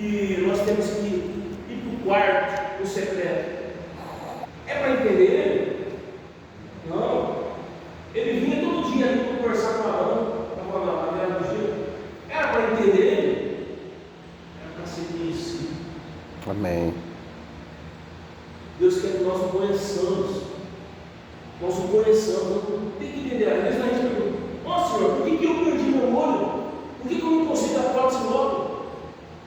que nós temos que ir para o quarto, no secreto. É para entender ele? Não. Ele vinha todo dia ali para conversar com Arão, estava na guerra do dia. Era para entender ele? Era para ser conhecido. Amém. Deus quer que nós o conheçamos. Nós o conheçamos. Tem que entender. Às vezes a gente pergunta: ó Senhor, por que eu perdi meu olho? Por que eu não consigo dar prótese logo?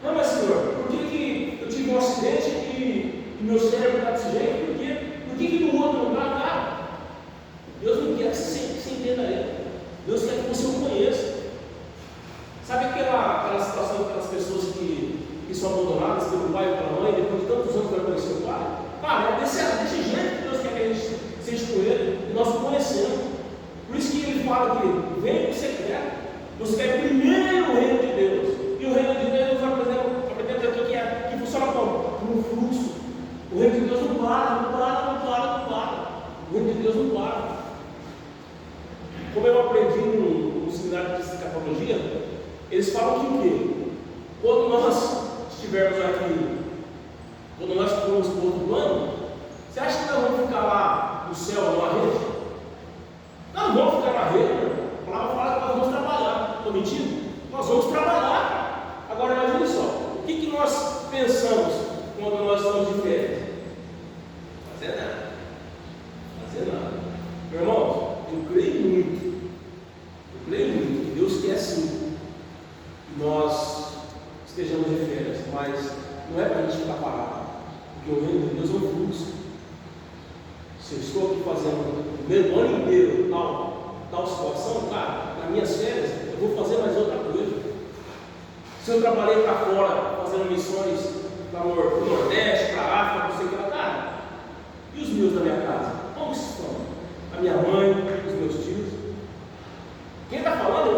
Não, mas Senhor, por que eu tive um acidente e meu cérebro está desse jeito? Por que no outro não está? Cara, Deus não quer que você entenda ele. Deus quer que você o conheça. Sabe aquela situação daquelas pessoas que são abandonadas pelo pai ou pela mãe, depois de tantos anos vai conhecer o pai? Cara, é desse jeito que Deus quer que a gente seja com ele, e nós o conhecemos. Por isso que ele fala que vem para o secreto. Deus quer primeiro o reino de Deus. E o reino de Deus, aprendemos aqui que funciona como um fluxo. O reino de Deus não para. O reino de Deus não para. Como eu aprendi no seminário de escatologia, eles falam que o quê? Quando nós estivermos aqui, quando nós formos para outro plano, você acha que nós vamos ficar lá no céu, numa rede? Nós não vamos ficar na rede, a palavra fala que nós vamos trabalhar. Estou mentindo? Nós vamos trabalhar. Agora imagine só, o que nós pensamos quando nós estamos de férias? Fazer nada. Meu irmão, eu creio muito que Deus quer sim que nós estejamos de férias, mas não é para a gente ficar parado, porque o reino de Deus é um fluxo. Se eu estou aqui fazendo o meu ano inteiro tal situação, cara, nas minhas férias eu vou fazer mais outra coisa. Se eu trabalhei para fora fazendo missões para o Nordeste, para a África, não sei o que lá, cara, e os meus da minha casa? Como estão? A minha mãe, os meus tios. Quem está falando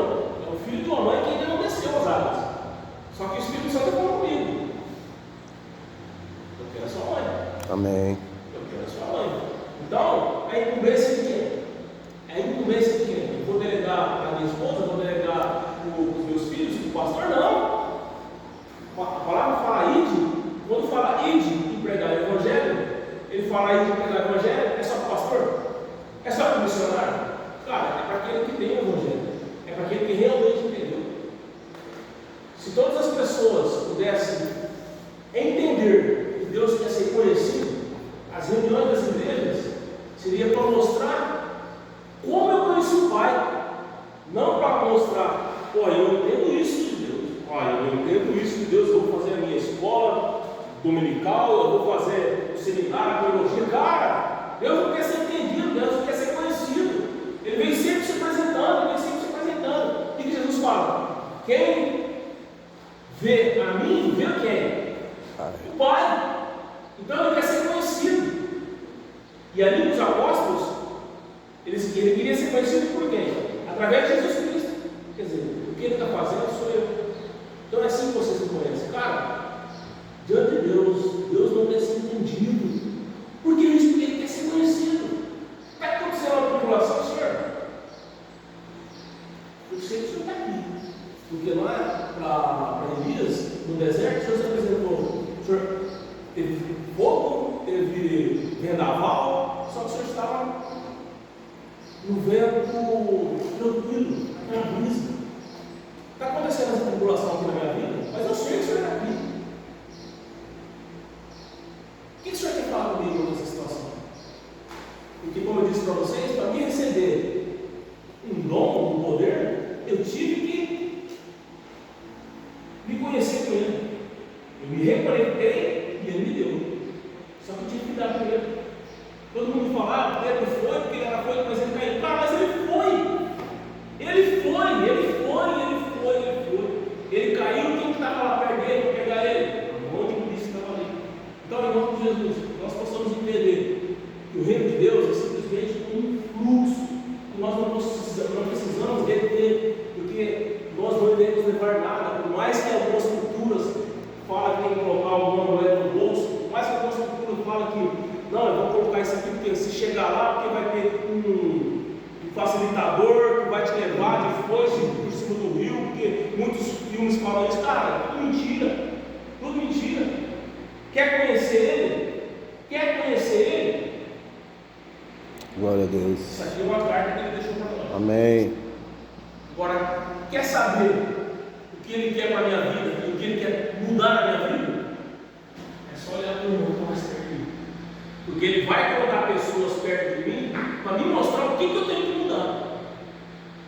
é o filho de uma mãe que ainda não desceu as águas. Só que o Espírito Santo está falando comigo. Eu quero a sua mãe. Amém. Eu quero a sua mãe. Então, a incumbência de quem? A incumbência de quem? Eu vou delegar para a minha esposa, eu vou delegar para os meus filhos, para o pastor? Não. A palavra fala ide. Quando fala ide e pregar o evangelho, ele fala ide e pregar o evangelho, é só para o pastor? É só para o missionário? Cara, é para aquele que tem o evangelho. É para aquele que realmente entendeu. Se todas as pessoas pudessem entender que Deus quer ser conhecido, as reuniões das igrejas seria para mostrar como eu conheci o Pai, não para mostrar, eu entendo isso de Deus, eu entendo isso de Deus, eu vou fazer a minha escola dominical, eu vou fazer o seminário, a teologia. Cara, Deus não quer ser entendido, Deus não quer ser conhecido. Ele vem sempre se apresentando, O que Jesus fala? Quem vê a mim, vê quem? O Pai. Então ele quer ser conhecido. E ali os apóstolos, ele queria ser conhecido por quem? Através de Jesus Cristo. Quer dizer, o que ele está fazendo sou eu. Então é assim que vocês me conhecem. Cara, diante de Deus não quer ser entendido. Porque ele quer ser conhecido. Está acontecendo uma tribulação, Senhor? Eu sei que o Senhor está aqui. Porque lá para Elias, no deserto, o Senhor se apresentou. O Senhor teve fogo, teve vendaval, só que o Senhor estava no vento tranquilo, na brisa. Está acontecendo essa tribulação aqui na minha vida, mas eu sei que o Senhor está aqui. O que o Senhor quer falar comigo nessa situação? Porque, como eu disse para vocês, para mim receber um dom, um poder, eu tive que me conhecer com Ele. Eu me reconectei e Ele me deu. Só que eu tive que dar com Ele. Todo mundo fala, Pedro foi, porque ele era foi, mas ele caiu. Cara, mas ele foi. Ele caiu, quem estava lá perto dele para pegar ele? Um monte de polícia estava ali. Então, em nome de Jesus, nós possamos entender que o reino de Deus é simplesmente um fluxo que nós não precisamos deter, porque nós não devemos levar nada. Por mais que algumas culturas falem que tem que colocar alguma moeda no bolso, por mais que algumas culturas falem que não, eu vou colocar isso aqui porque se chegar lá, porque vai ter um facilitador que vai te levar de foice por cima do rio, porque muitos filmes falam isso. Cara, tudo mentira. Tudo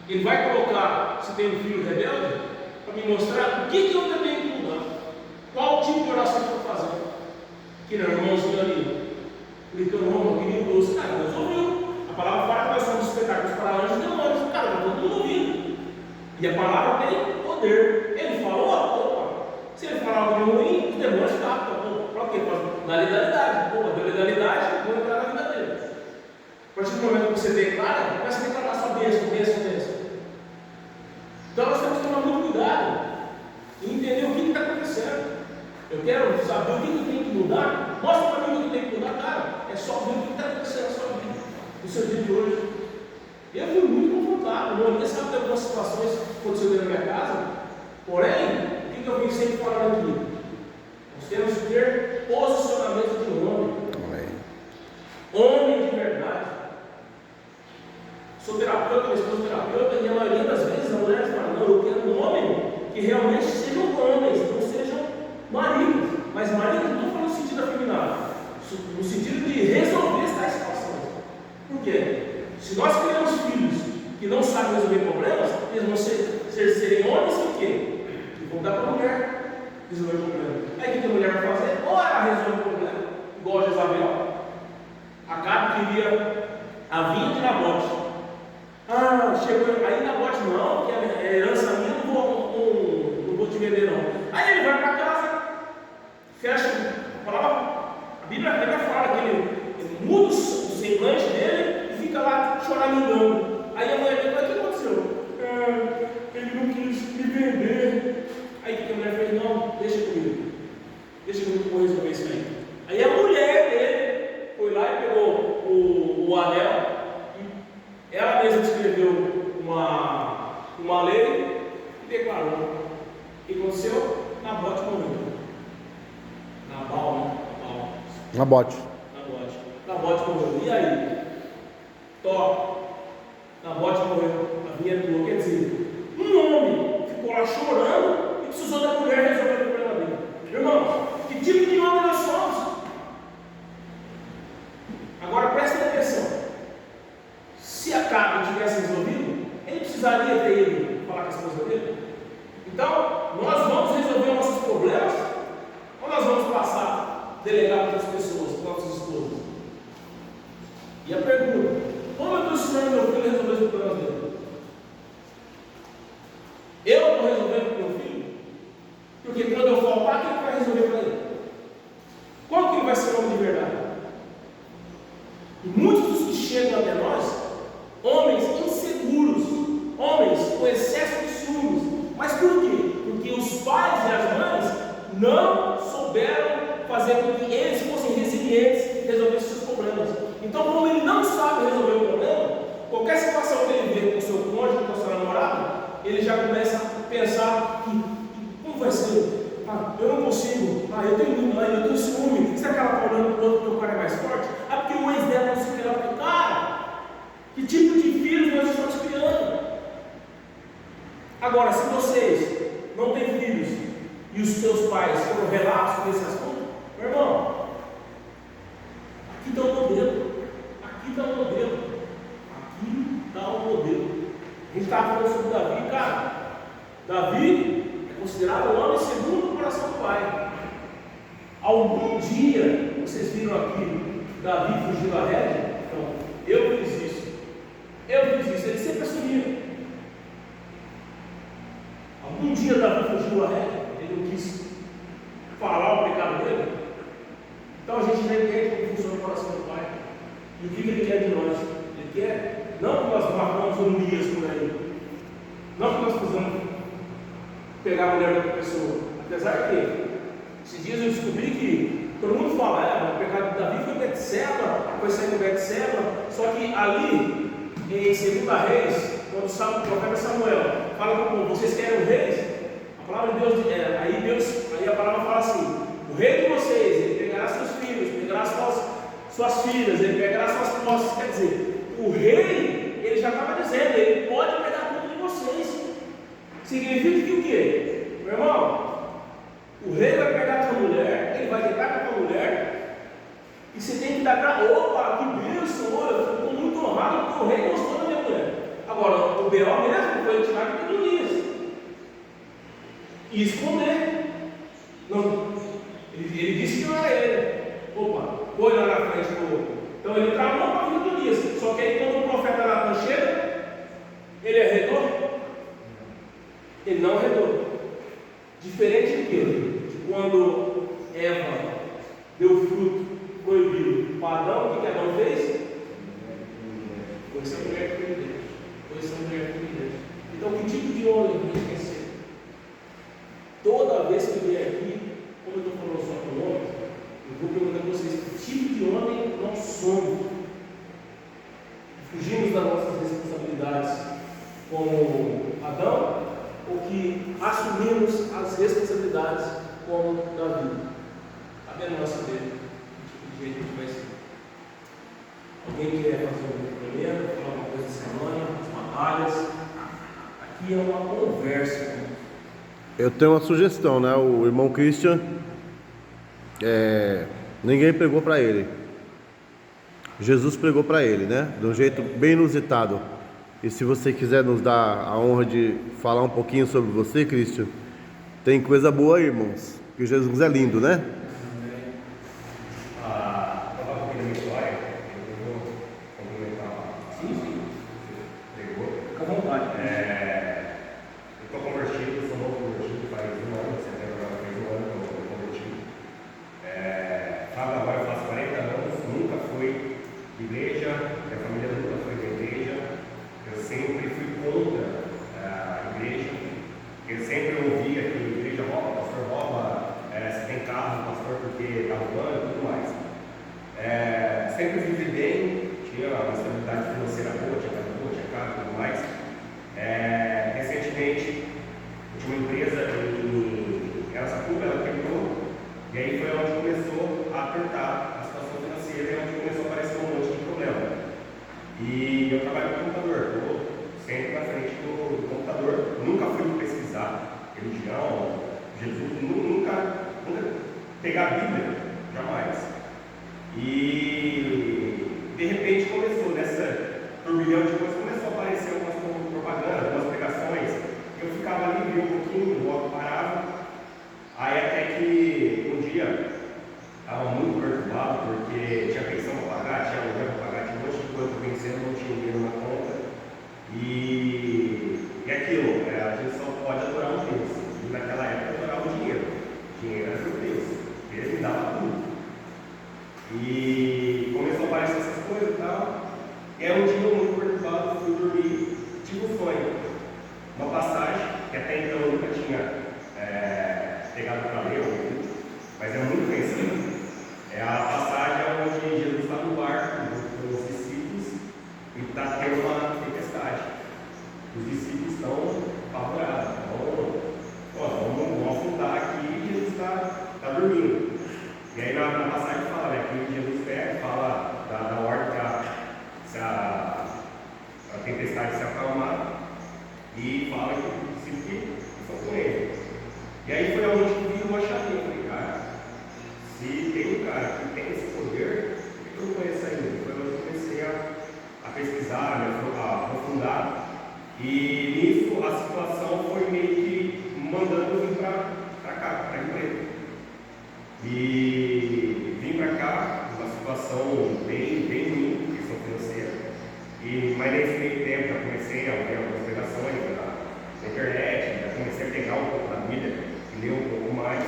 Ele vai colocar, se tem um filho rebelde, para me mostrar o que eu também tenho que mudar. Qual tipo de oração que eu estou fazendo? Que não, irmãozinho ali, gritando, Roma, querido doce, cara, Deus ouviu. A palavra fala que nós somos espetáculos para anjos e demônios, cara, está todo mundo ouvindo. E a palavra tem poder. Ele falou, opa, se ele falar algo ruim, os demônios captam. Para quê? Para dar legalidade. Pô, deu legalidade, vou entrar na vida dele. A partir do momento que você declara, começa a declarar sua bênção, bênção, bênção. Então nós temos que tomar muito cuidado e entender o que está acontecendo. Eu quero saber o que tem que mudar. Mostra para mim o que tem que mudar, cara. É só ver o que está acontecendo na sua vida, no seu dia de hoje. Eu fui muito confrontado. Meu amigo sabe de algumas situações que aconteceram dentro da minha casa. Porém, o que eu vim sempre falando aqui? Nós temos que ter posicionamento de homem. Amém. Homem de verdade. Sou terapeuta, minha esposa é terapeuta, e a maioria das vezes a mulher fala, não, eu quero um homem que realmente sejam homens, não sejam maridos. Mas marido não estou falando no sentido afeminado, no sentido de resolver essa situação. Por quê? Se nós criamos filhos que não sabem resolver problemas, eles vão serem homens que quê? Que vão dar para a mulher resolver o problema. Aí o que a mulher vai fazer? Ou ela resolve o problema, igual a Jezabel. Acabe queria a vinha de Nabote. Ah, chegou aí Nabote, não, que é herança minha, não vou te vender não. Aí ele vai para casa, fecha, a Bíblia fala que ele muda o semblante dele e fica lá choramingando. Aí a mulher pergunta, o que aconteceu? Ele não quis me vender. Aí o que a mulher fez? Não, deixa comigo que eu vou resolver isso aí. Aí a mulher dele foi lá e pegou o anel. Ela mesma escreveu uma lei e declarou. O que aconteceu? Nabote morreu. Nabal, né? Nabote. Nabote morreu. E aí? Nabote morreu. A vinha pulou. Quer dizer, um homem ficou lá chorando e precisou da mulher resolver o problema dele. Irmãos, que tipo de homem nós somos? Agora prestem atenção. Se a Cabe tivesse resolvido, ele precisaria ter ido falar com a esposa dele. Então, nós vamos resolver nossos problemas ou nós vamos passar, delegar para outras pessoas, para nossas esposas? E a pergunta: como eu estou ensinando meu filho a resolver os problemas dele? Eu estou resolvendo para o meu filho? Porque quando eu faltar, quem vai resolver para ele? Qual que vai ser o homem de verdade? E muitos dos que chegam até nós, homens inseguros, homens com excesso de ciúmes. Mas por quê? Porque os pais e as mães não souberam fazer com que eles fossem resilientes e resolvessem seus problemas. Então, como ele não sabe resolver o problema, qualquer situação que ele vê com o seu cônjuge, com a sua namorada, ele já começa a pensar que como vai ser? Eu não consigo, eu tenho ciúme. Será que ela está olhando para o outro porque o cara é mais forte? Porque o ex dela não se quer lá. Cara, que tipo de filhos nós estamos criando? Agora, se vocês não têm filhos e os seus pais foram relatos desse assunto, meu irmão, aqui está o modelo. Aqui está o modelo. Aqui está o modelo. A gente estava falando sobre Davi, cara. Davi é considerado o homem segundo o coração do pai. Algum dia, vocês viram aqui, Davi fugiu da rédea? Então, eu fiz isso. Ele sempre assumia. Algum dia Davi fugiu da rédea? Ele não quis falar o pecado dele? Então a gente já entende como funciona o coração do pai. E o que ele quer de nós? Ele quer, não que nós marcamos Urias por aí, não que nós precisamos pegar a mulher da outra pessoa, apesar que esses dias eu descobri que todo mundo fala, o pecado de Davi foi Betseba, foi sair com Betseba, só que ali em 2 Reis, quando o profeta Samuel fala para o povo, vocês querem reis? A palavra de Deus, aí a palavra fala assim: o rei de vocês, ele pegará seus filhos, pegará suas filhas, ele pegará suas posses. Quer dizer, o rei, ele já estava dizendo, ele pode pegar tudo de vocês. Significa que o quê? Meu irmão, o rei vai pegar a tua mulher, ele vai deitar com a tua mulher, e você tem que dar, opa, que bênção, olha, eu estou muito honrado porque o rei gostou da minha mulher. Agora, o B.O. mesmo foi tirar de Elias e esconder. Não, ele disse que não era ele. Opa, foi lá na frente do. Então ele tramou para a vida de Elias. Só que aí quando o profeta Natan chega, ele arredou? Ele não arredou. Diferente de quê? De quando Eva deu fruto proibido para Adão, o que Adão fez? Foi essa mulher que ele deu. Foi essa mulher que ele deu. Então, que tipo de homem a gente quer ser? Toda vez que eu vier aqui, como eu estou falando só com homens, eu vou perguntar para vocês: que tipo de homem nós somos? Fugimos das nossas responsabilidades como Adão, ou que assumimos as responsabilidades como Davi? Cabe a nós saber que tipo de jeito que vai ser. Alguém quer fazer um primeiro, falar alguma coisa da semana, as batalhas? Aqui é uma conversa. Eu tenho uma sugestão, né? O irmão Christian, ninguém pregou para ele. Jesus pregou para ele, né? De um jeito bem inusitado. E se você quiser nos dar a honra de falar um pouquinho sobre você, Christian, tem coisa boa aí, irmãos. Porque Jesus é lindo, né? Sempre vivi bem, tinha uma estabilidade financeira boa, tinha casa boa, tinha carro e tudo mais. Recentemente, eu tinha uma empresa em Araçatuba, ela quebrou, e aí foi onde começou a apertar a situação financeira, e onde começou a aparecer um monte de problema. E eu trabalho com computador, estou sempre na frente do computador, nunca fui pesquisar religião, Jesus, nunca pegar a Bíblia, jamais. E de repente começou, nessa turbilhão de coisas, começou a aparecer algumas propagandas, algumas pregações. Eu ficava ali, via um pouquinho, logo parava. Aí até que um dia estava muito perturbado, porque tinha pensão para pagar, tinha aluguel para pagar, tinha um monte de coisa vencendo, não tinha dinheiro na conta. E aquilo, a gente só pode adorar um Deus. E naquela época eu adorava o dinheiro. O dinheiro era meu Deus. Ele me dava tudo. E começou a aparecer essas coisas e tal. E aí um dia eu muito perturbado, fui dormir, tive um sonho. Uma passagem, que até então eu nunca tinha pegado para ler, mas é muito conhecida. É a passagem onde Jesus está no barco com os discípulos e está tendo uma tempestade. Os discípulos estão apavorados. Vamos afundar aqui e Jesus está dormindo. E aí na passagem fala, né, que Jesus pega e fala da ordem para a tempestade se acalmar e fala que os discípulos estão com ele. E aí foi onde virou a chave. Eu falei, cara, se tem um cara que tem esse poder, por que eu não conheço ainda? Foi onde eu comecei a pesquisar, a aprofundar. E nisso a situação foi meio que mandando vir para cá, para a empresa. E vim para cá, uma situação bem ruim, questão financeira. Mas nesse meio tempo já comecei a ver algumas pregações na internet, já comecei a pegar um pouco da Bíblia e ler um pouco mais.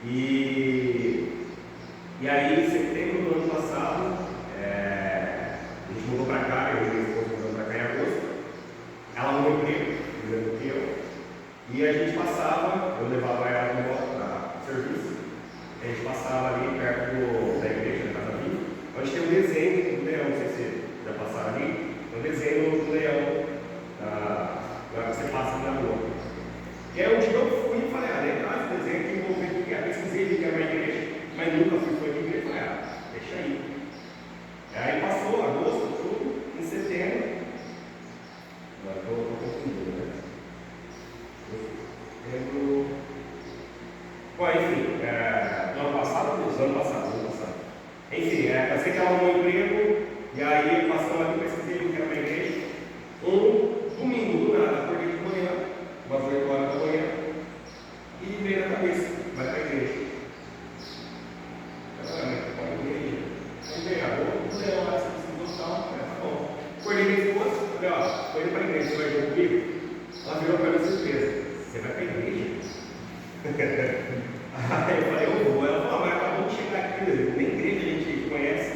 E aí, em setembro do ano passado, a gente mudou para cá, eu e minha esposa mudamos para cá em agosto. Ela arrumou emprego, primeiro do que eu. E a gente passava, eu levava ela de volta para o serviço. A gente passava ali perto da igreja, da Casa Viva, onde tem um desenho do leão, não sei se já passaram ali, um desenho do leão, que você passa ali na rua. E aí um dia eu fui e falei, legal esse desenho que eu vou ver, pesquisei que é uma igreja, mas nunca fui na igreja, falei, deixa aí. Aí passou agosto, tudo, em setembro, agora estou confundindo, né? Setembro. Bom, enfim, do ano passado. Enfim, eu sei que ela arrumou um emprego, e aí passamos aqui, pesquisei que era uma igreja. Domingo, do nada, acordei de manhã, umas 8 horas da manhã, e veio na cabeça, vai para a igreja. Eu falei, mas para a igreja? Aí veio a boca, eu falei, ó, você precisa gostar, tá bom. Acordei minha esposa, falei, ó, tô indo para a igreja, você vai vir comigo? Ela virou para mim surpresa, você vai para a igreja? Aí eu falei, eu vou. Ela falou, mas acabou de chegar aqui, nem igreja a gente conhece.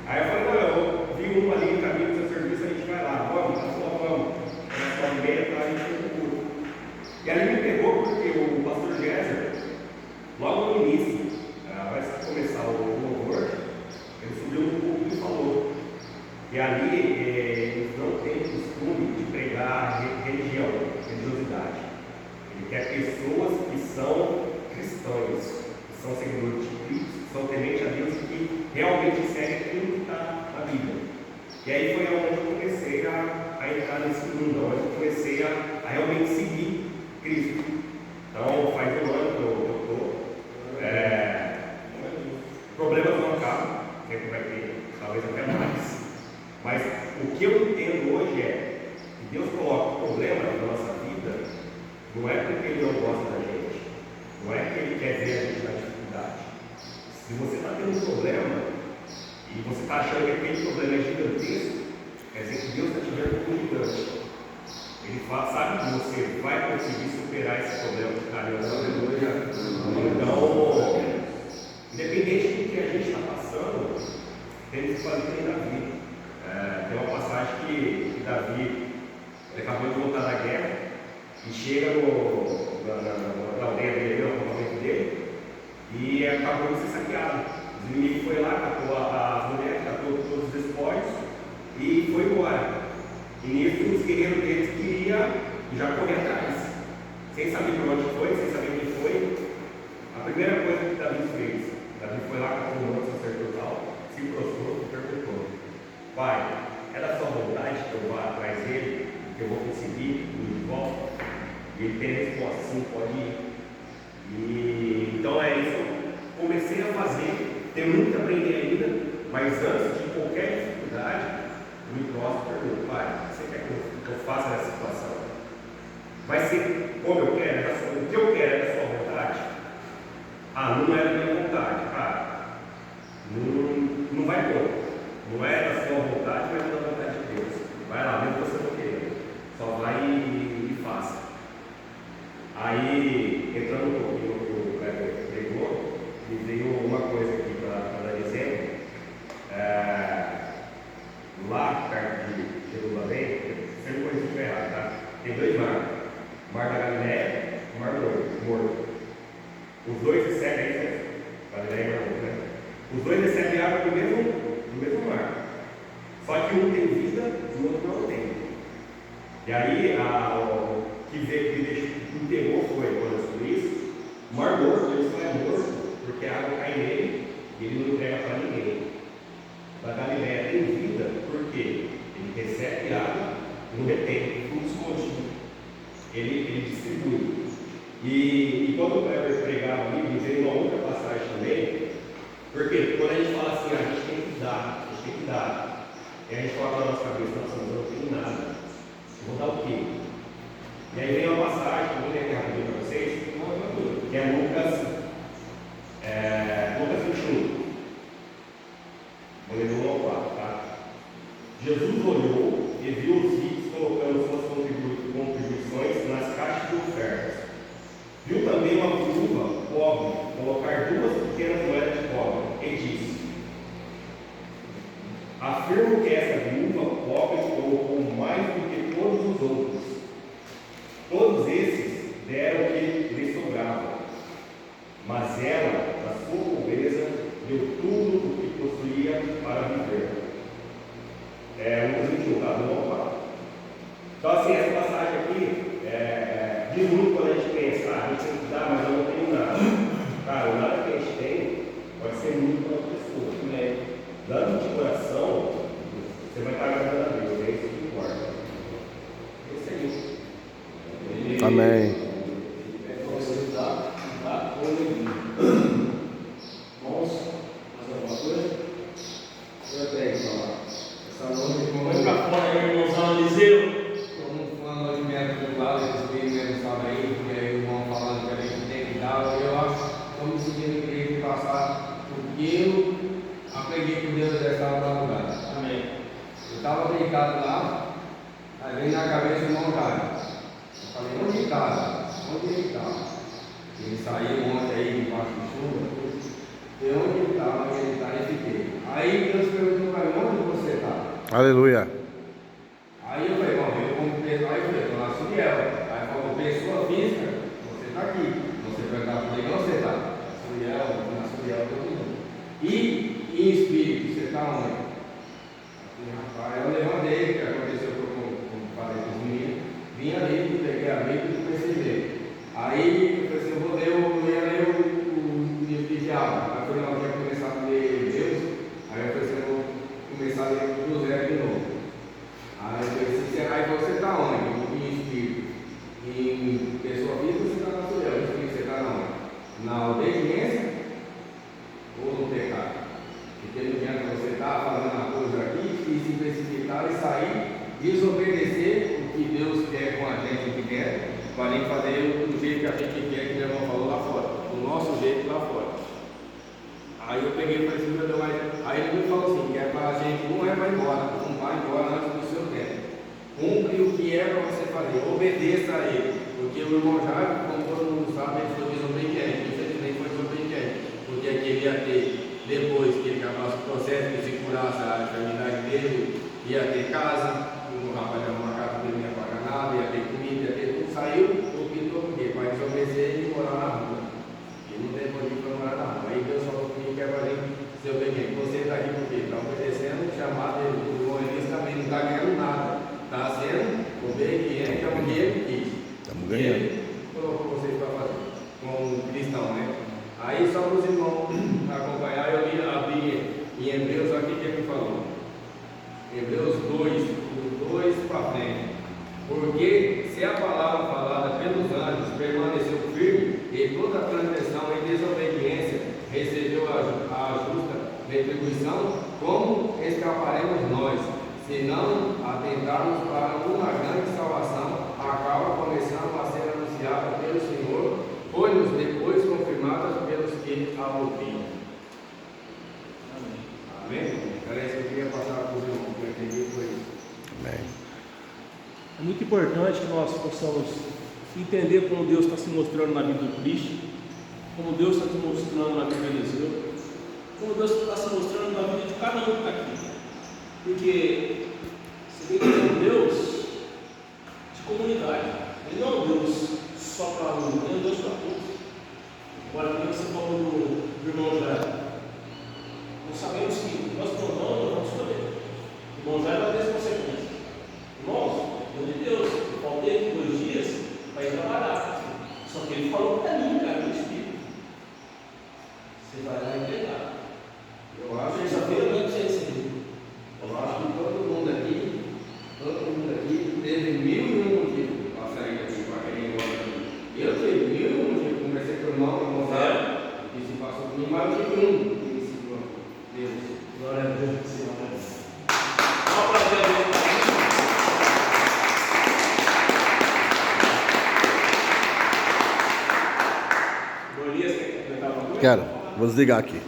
Aí eu falei, não, eu vi um ali no caminho do seu serviço, a gente vai lá, vamos? Ela falou, vamos. Ela falou, meia, tá, a gente foi pro culto. E ali me pegou porque o pastor Géser, logo no início, vai começar o louvor, ele subiu no púlpito e falou. E ali eles não têm costume de pregar religiosidade. Ele quer pessoas que são cristãos, que são seguidores de Cristo, que são tementes a Deus e que realmente seguem aquilo que está na Bíblia. E aí foi onde eu comecei a entrar nesse mundo, onde eu comecei a realmente seguir Cristo. Então faz um ano que eu estou. Problemas não acabam, sempre vai ter, talvez até mais. Mas o que eu entendo hoje é que Deus coloca problemas na nossa vida, não é porque Ele não gosta da gente, não é que Ele quer ver a gente na dificuldade. Se você está tendo um problema e você está achando que aquele problema é gigantesco, quer dizer que Deus está te vendo como gigante. Ele sabe que você vai conseguir superar esse problema que está ali na sua vida. Então, independente do que a gente está passando, temos que fazer bem na vida. Tem uma passagem que Davi ele acabou de voltar da guerra e chega na aldeia dele, no acampamento dele, e acabou de ser saqueado. Os inimigos foram lá, catou as mulheres, catou todos os despojos e foi embora. E nisso os guerreiros deles queriam já correr atrás, sem saber por onde foi, sem saber quem foi. A primeira coisa que Davi fez, Davi foi lá, catou o manto sacerdotal, se prostrou e perguntou: Pai, é da sua vontade que eu vá atrás dele, que eu vou conseguir ir de volta? E ele tem a resposta: sim, pode ir. E então é isso, eu comecei a fazer, tenho muito a aprender ainda, mas antes de qualquer dificuldade, eu me prostro e pergunto: Pai, você quer que eu faça nessa situação? Vai ser como eu quero? O que eu quero é da sua vontade? Não é da minha vontade. Não vai pôr. Não é da sua vontade, mas é da vontade de Deus. Vai lá, mesmo você não querer. Só vai e faça. Aí, entrando um pouquinho no que o Kleber pregou, me veio uma coisa aqui para dar exemplo. Lá, perto de Jerusalém, sempre coisa que errado, tá? Tem dois mares: Mar da Galileia e Mar Morto. Os dois recebem, é isso mesmo? Galileia e Mar Morto, né? Os dois recebem água do mesmo mar. Só que um tem vida e o outro não tem. E aí, o que me pegou foi, quando eu isso, o Mar Morto, ele só é morto porque a água cai nele e ele não entrega para ninguém. Da Galileia tem vida porque ele recebe água e não retém, tudo escondido. Ele distribui. E quando o Kleber pregava ali, me veio uma outra passagem também, porque quando a gente fala assim, a gente tem que dar, e a gente coloca na nossa cabeça: nossa, mas eu não tenho nada, eu vou dar o quê? E aí vem uma passagem, que eu vou ler aqui rapidinho para vocês, que é Lucas 21. Vou ler do 1 ao 4, tá? Jesus olhou e viu os ricos colocando suas contribuições nas caixas de ofertas. Viu também uma viúva pobre colocar 2 pequenas moedas de cobre e disse: afirmo que essa viúva pobre colocou mais do que todos os outros. Todos esses deram o que lhe sobrava, mas ela, na sua pobreza, deu tudo o que possuía para viver. Lucas 21, tá? Do 1 ao 4. Então, assim, essa passagem aqui diz muito quando a gente pensa: a gente tem que dar, mas eu não tenho nada. Cara, o nada que a gente tem pode ser muito para outra pessoa. Dando de coração, você vai estar agradando a Deus, é isso que importa. Isso é isso. Amém. Você dá com alegria. Irmãos, mais alguma coisa? Eu tenho que falar. Essa noite, põe para fora, irmãozão Eliseu. me sentindo direito de passar o que eu aprendi com Deus dessa madrugada. Amém. Eu estava deitado lá, aí veio na cabeça o irmão Jairo. Eu falei, onde está? Onde ele está? Ele saiu ontem aí debaixo de chuva, e onde ele está, e fiquei. Aí Deus perguntou para mim, onde você está? Aleluia. Aí eu falei, bom, eu como pessoa, aí eu falei, estou na Suriel. Aí falou, pessoa física, você está aqui. Você perguntar para ele, onde você está? Na Suriel, todo mundo. E em espírito, você está onde? Aí eu levantei, que aconteceu como falei com os meninos, vim ali, peguei a Bíblia e comecei a ler. Aí eu falei assim, eu ia ler o livro de Diabo. Aí eu falei, não, eu tinha começado a ler Deus. Aí eu falei assim, eu vou começar a ler o José de novo. Aí eu falei assim, aí você está onde? Em espírito. Em pessoa física você está na Suriel. Em espírito você está onde? Na obediência ou no pecado? Porque não adianta você estar fazendo uma coisa aqui e se precipitar e sair, desobedecer o que Deus quer com a gente, o que quer, para a gente fazer do jeito que a gente quer, que o irmão falou lá fora, do nosso jeito lá fora. Aí eu peguei e falei assim, meu Deus, mas aí ele me falou assim, que é para a gente, não é para ir embora, não vai embora antes do seu tempo. Cumpre o que é para você fazer, obedeça a ele, porque o irmão Jairo, como todo mundo sabe, ele foi desobediente, infelizmente foi desobediente, porque ele ia ter. Depois que ele acabasse o processo, que se curasse a enfermidade dele, ia ter casa, o rapaz era uma casa dele, não ia pagar nada, ia ter comida, ia ter tudo, saiu, optou por quê? Para desobedecer e morar na rua. E não tem motivo para morar na rua. Aí Deus falou comigo que é para gente ser obediente. Você está aqui por quê? Está obedecendo o chamado dele. O Moisés também não está ganhando nada, está sendo obediente ao que ele quis. Estamos ganhando. Ele colocou vocês para fazer, como cristão, né? Aí só para os irmãos acompanhar, eu abri em Hebreus aqui que ele falou. Hebreus 2, do 2 para frente. Porque se a palavra falada pelos anjos permaneceu firme, e toda transgressão e desobediência recebeu a justa retribuição, como escaparemos nós, se não atentarmos para uma grande salvação, a qual começamos a ser anunciada pelo Senhor, foi-nos depois confirmadas pelos que a ouviram. Amém? Era isso que eu queria passar para os irmãos, que eu entendi foi isso. Amém. É muito importante que nós possamos entender como Deus está se mostrando na vida do Cristo, como Deus está se mostrando na vida de Eliseu, como Deus está se mostrando na vida de cada um que está aqui. Porque você vê que ele é um Deus de comunidade, ele não é um Deus só para um, ele é um Deus para todos. Agora, como você falou do irmão Jairo, nós sabemos que nós não vamos escolher. O irmão Jairo vai ter as consequências. Irmãos, de Deus, eu faltei aqui 2 dias para ir trabalhar. Só que ele falou para mim, cara, no Espírito. Você vai lá entregar. Eu acho que Terça-feira vai ser esse. eu acho que todo mundo aqui teve 1001 motivos para sair daqui, para querer ir embora daqui. Eu tive 1001 motivos, conversei com o irmão que se passou comigo, mas eu tive um que me ensinou. Deus. Glória a Deus, Senhor. Quero. Vou desligar aqui.